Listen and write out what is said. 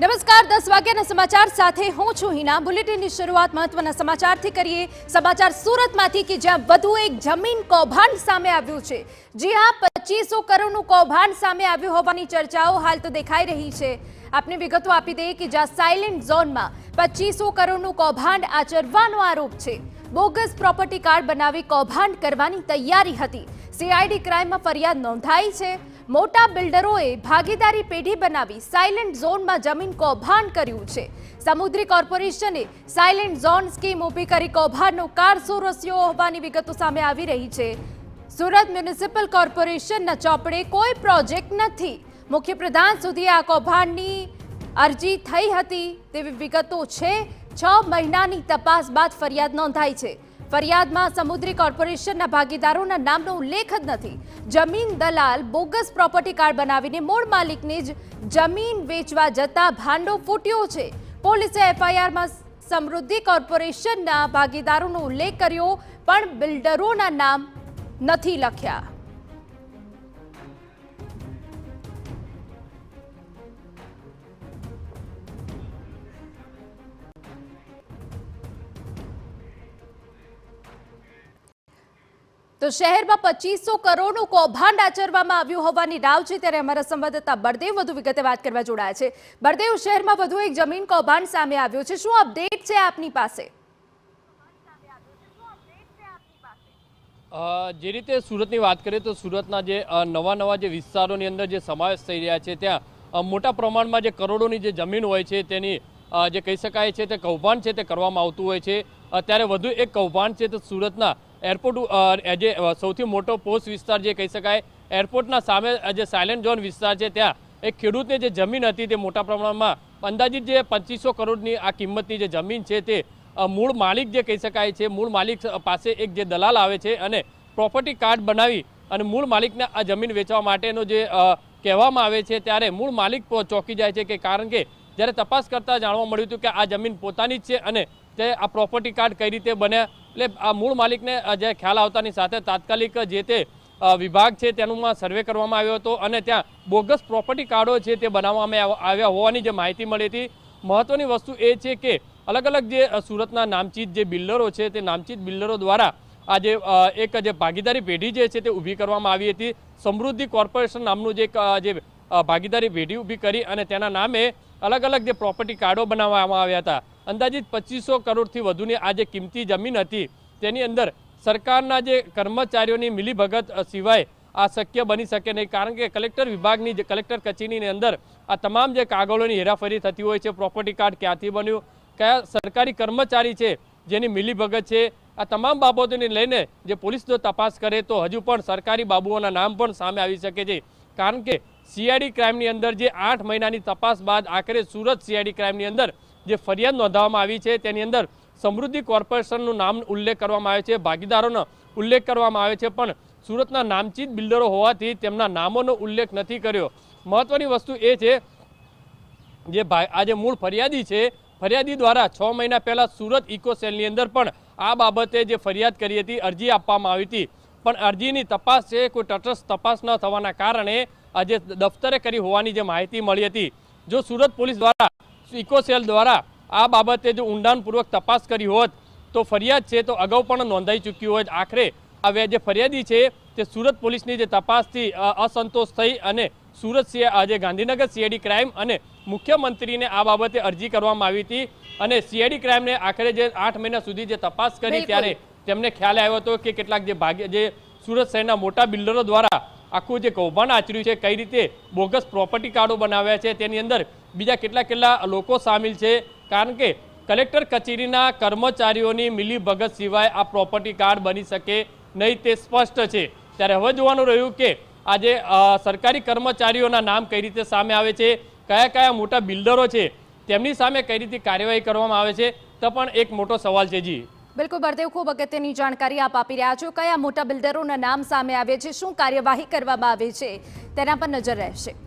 નમસ્કાર 10 વાગ્યાના સમાચાર સાથે હું છું હિના। બુલેટિનની શરૂઆત મહત્વના સમાચારથી કરીએ। સમાચાર સુરતમાંથી કે જ્યાં વધુ એક જમીન કૌભાંડ સામે આવ્યું છે। જી હા, 2500 કરોડનું કૌભાંડ સામે આવ્યું હોવાની ચર્ચાઓ હાલ તો દેખાઈ રહી છે। આપને વિગતો આપી દઈએ કે જ્યાં સાયલેન્ટ ઝોનમાં 2500 કરોડનું કૌભાંડ આચરવાનો આરોપ છે। બોગસ પ્રોપર્ટી કાર્ડ બનાવી કૌભાંડ કરવાની તૈયારી હતી। સીઆઈડી ક્રાઇમમાં ફરિયાદ નોંધાઈ છે। મોટા બિલ્ડરોએ ભાગીદારી પેઢી બનાવી સાયલેન્ટ ઝોનમાં જમીન કૌભાંડ કર્યું છે। સમુદ્રી કોર્પોરેશને સાયલેન્ટ ઝોન સ્કીમ ઊભી કરી કૌભાંડનો કારસો રચ્યો હોવાની વિગતો સામે આવી રહી છે। સુરત મ્યુનિસિપલ કોર્પોરેશનના ચોપડે કોઈ પ્રોજેક્ટ નથી। મુખ્ય પ્રધાન સુધી આ કૌભાંડની અરજી થઈ હતી તેવી વિગતો છે। 6 મહિનાની તપાસ બાદ ફરિયાદ નોંધાઈ છે। ફરિયાદમાં સમુદ્રી કોર્પોરેશનના ભાગીદારોના નામનો ઉલ્લેખ જ નથી। જમીન દલાલ બોગસ પ્રોપર્ટી કાર્ડ બનાવીને મૂળ માલિકને જ જમીન વેચવા જતા ભાંડો ફૂટ્યો છે। પોલીસે એફઆઈઆરમાં સમૃદ્ધિ કોર્પોરેશનના ભાગીદારોનો ઉલ્લેખ કર્યો પણ બિલ્ડરોના નામ નથી લખ્યા। તો શહેરમાં 2500 કરોડનું કૌભાંડ આચરવામાં આવ્યું હોવાની રાવ છે। ત્યારે અમારા સંવાદદાતા બળદેવ વધુ વિગતે વાત કરવા જોડાયા છે। બળદેવ, શહેરમાં વધુ એક જમીન કૌભાંડ સામે આવ્યો છે, શું અપડેટ છે આપની પાસે? જે રીતે સુરતની વાત કરીએ તો સુરતના જે નવા જે વિસ્તારોની અંદર જે સમાવેશ થઈ રહ્યા છે ત્યાં મોટા પ્રમાણમાં જે કરોડોની જે જમીન હોય છે તેની જે કહી શકાય છે તે કૌભાંડ છે તે કરવામાં આવતું હોય છે। અત્યારે વધુ એક કૌભાંડ છે તો સુરતના એરપોર્ટ જે સૌથી મોટો પોસ્ટ વિસ્તાર જે કહી શકાય એરપોર્ટના સામે જે સાયલેન્ટ ઝોન વિસ્તાર છે ત્યાં એક ખેડૂતને જે જમીન હતી તે મોટા પ્રમાણમાં અંદાજિત જે 2500 કરોડની આ કિંમતની જે જમીન છે તે મૂળ માલિક જે કહી શકાય છે મૂળ માલિક પાસે એક જે દલાલ આવે છે અને પ્રોપર્ટી કાર્ડ બનાવી અને મૂળ માલિકને આ જમીન વેચવા માટેનો જે કહેવામાં આવે છે ત્યારે મૂળ માલિક ચોંકી જાય છે કે કારણ કે જ્યારે તપાસ કરતાં જાણવા મળ્યું હતું કે આ જમીન પોતાની જ છે અને તે આ પ્રોપર્ટી કાર્ડ કઈ રીતે બન્યા એટલે આ મૂળ માલિકને જે ખ્યાલ આવતાની સાથે તાત્કાલિક જે તે વિભાગ છે તેનું સર્વે કરવામાં આવ્યો હતો અને ત્યાં બોગસ પ્રોપર્ટી કાર્ડો છે તે બનાવવામાં આવ્યા હોવાની જે માહિતી મળી હતી। મહત્વની વસ્તુ એ છે કે અલગ અલગ જે સુરતના નામચીત જે બિલ્ડરો છે તે નામચીત બિલ્ડરો દ્વારા આજે એક જે ભાગીદારી પેઢી જે છે તે ઊભી કરવામાં આવી હતી। સમૃદ્ધિ કોર્પોરેશન નામનું જે ભાગીદારી પેઢી ઊભી કરી અને તેના નામે અલગ અલગ જે પ્રોપર્ટી કાર્ડો બનાવવામાં આવ્યા હતા। અંદાજિત 2500 કરોડથી વધુની આ જે કિંમતી જમીન હતી તેની અંદર સરકારના જે કર્મચારીઓની મિલીભગત સિવાય આ શક્ય બની શકે નહીં કારણ કે કલેક્ટર વિભાગની જે કલેક્ટર કચેરીની અંદર આ તમામ જે કાગળોની હેરાફેરી થતી હોય છે। પ્રોપર્ટી કાર્ડ ક્યાંથી બન્યું, કયા સરકારી કર્મચારી છે જેની મિલીભગત છે, આ તમામ બાબતોને લઈને જે પોલીસ જો તપાસ કરે તો હજુ પણ સરકારી બાબુઓના નામ પણ સામે આવી શકે છે કારણ કે સીઆઈડી ક્રાઇમની અંદર જે 8 મહિનાની તપાસ બાદ આખરે સુરત સીઆઈડી ક્રાઇમની અંદર જે ફરિયાદ નોંધવામાં આવી છે તેની અંદર સમૃદ્ધિ કોર્પોરેશનનું નામ ઉલ્લેખ કરવામાં આવ્યો છે, ભાગીદારોનો ઉલ્લેખ કરવામાં આવ્યો છે પણ સુરતના નામચીત બિલ્ડરો હોવાથી તેમના નામોનો ઉલ્લેખ નથી કર્યો। મહત્વની વસ્તુ એ છે જે આજે મૂળ ફરિયાદી છે ફરિયાદી દ્વારા 6 મહિના પહેલા સુરત ઇકો સેલની અંદર પણ આ બાબતે જે ફરિયાદ કરી હતી અરજી આપવામાં આવી હતી પણ અરજીની તપાસ છે કોઈ તટસ્થ તપાસ ન થવાના કારણે આજે દફતરે કરી હોવાની જે માહિતી મળી હતી। જો સુરત પોલીસ દ્વારા ઇકો સેલ દ્વારા આ બાબતે જો ઊંડાણપૂર્વક તપાસ કરી હોત તો ફરિયાદ છે તો અગાઉ પણ નોંધાઈ ચૂકી હોય। આખરે હવે જે ફરિયાદી છે તે સુરત પોલીસની જે તપાસથી અસંતોષ થઈ અને સુરત જે ગાંધીનગર સીઆઈડી ક્રાઇમ અને મુખ્યમંત્રીને આ બાબતે અરજી કરવામાં આવી હતી અને સીઆઈડી ક્રાઇમને આખરે જે 8 મહિના સુધી જે તપાસ કરી ત્યારે તેમને ખ્યાલ આવ્યો હતો કે કેટલાક જે સુરત શહેરના મોટા બિલ્ડરો દ્વારા આખું જે કૌભાંડ આચર્યું છે કઈ રીતે બોગસ પ્રોપર્ટી કાર્ડો બનાવ્યા છે તેની અંદર બીજા કેટલા લોકો સામેલ છે કારણ કે કલેક્ટર કચેરીના કર્મચારીઓની મિલીભગત સિવાય આ પ્રોપર્ટી કાર્ડ બની શકે નહીં તે સ્પષ્ટ છે। ત્યારે હવે જોવાનું રહ્યું કે આજે સરકારી કર્મચારીઓના નામ કઈ રીતે સામે આવે છે, કયા મોટા બિલ્ડરો છે તેમની સામે કઈ રીતે કાર્યવાહી કરવામાં આવે છે તો પણ એક મોટો સવાલ છે। જી બિલકુલ બળદેવ, ખૂબ અગત્યની જાણકારી આપ આપી રહ્યા છો। કયા મોટા બિલ્ડરોના નામ સામે આવે છે, શું કાર્યવાહી કરવામાં આવે છે તેના પર નજર રહેશે।